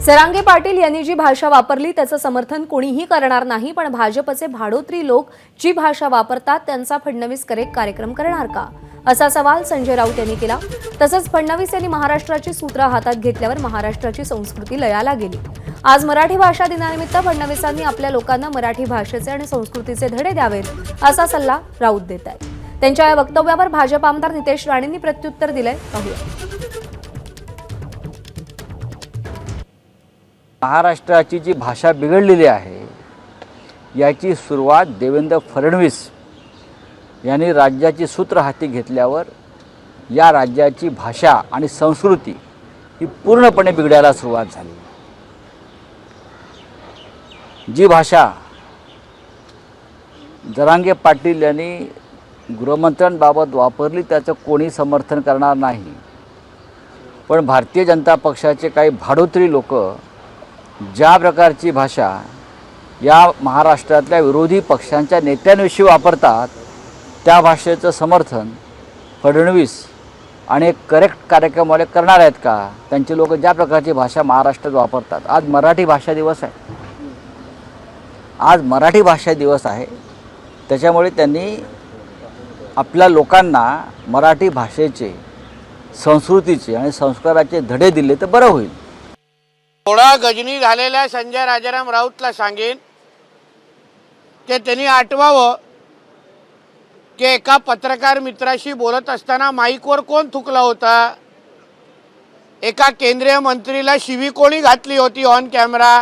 सरांगे पाटील यांनी जी भाषा वापरली त्याचं समर्थन कोणीही करणार नाही, पण भाजपचे भाडोत्री लोक जी भाषा वापरतात त्यांचा फडणवीस करेक्ट कार्यक्रम करणार का, असा सवाल संजय राऊत यांनी केला। तसंच फडणवीस यांनी महाराष्ट्राची सूत्र हातात घेतल्यावर महाराष्ट्राची संस्कृती लयाला गेली। आज मराठी भाषा दिनानिमित्त फडणवीसांनी आपल्या लोकांना मराठी भाषेचे आणि संस्कृतीचे धडे द्यावेत असा सल्ला राऊत देत आहेत। त्यांच्या या वक्तव्यावर भाजप आमदार नितेश राणेंनी प्रत्युत्तर दिलंय, पाहूया। महाराष्ट्राची जी भाषा बिघडलेली आहे याची सुरुवात देवेंद्र फडणवीस यांनी राज्याची सूत्र हाती घेतल्यावर या राज्याची भाषा आणि संस्कृती ही पूर्णपणे बिघडायला सुरुवात झाली। जी भाषा जरांगे पाटील यांनी गृहमंत्र्यांबाबत वापरली त्याचं कोणी समर्थन करणार नाही, पण भारतीय जनता पक्षाचे काही भाडोत्री लोक ज्या प्रकारची भाषा या महाराष्ट्रातल्या विरोधी पक्षांच्या नेत्यांविषयी वापरतात त्या भाषेचं समर्थन फडणवीस आणि करेक्ट कार्यक्रमवाले करणार आहेत का? त्यांचे लोक ज्या प्रकारची भाषा महाराष्ट्रात वापरतात। आज मराठी भाषा दिवस आहे, आज मराठी भाषा दिवस आहे, त्याच्यामुळे त्यांनी आपल्या लोकांना मराठी भाषेचे, संस्कृतीचे आणि संस्काराचे धडे दिले तर बरं होईल। थोडा गजनी झालेल्या संजय राजाराम राऊतला सांगेन की त्यांनी आठवावं की एका पत्रकार मित्राशी बोलत असताना माईकवर कोण थुकला होता, एका केंद्रीय मंत्रीला शिवी कोणी घातली होती ऑन कॅमेरा।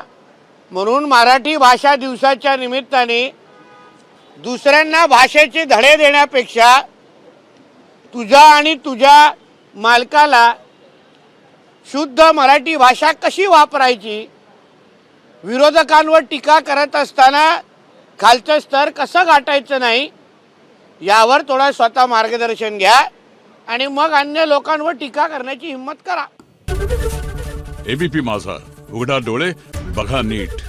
म्हणून मराठी भाषा दिवसाच्या निमित्ताने दुसऱ्यांना भाषेचे धडे देण्यापेक्षा तुझा आणि तुझ्या मालकाला शुद्ध मराठी भाषा कशी वापरायची, विरोधकांवर टीका करत असताना खालचं स्तर कसं गाठायचं नाही यावर थोडा स्वतः मार्गदर्शन घ्या आणि मग अन्य लोकांवर टीका करण्याची हिम्मत करा। एबीपी माझा, उघडा डोळे बघा नीट।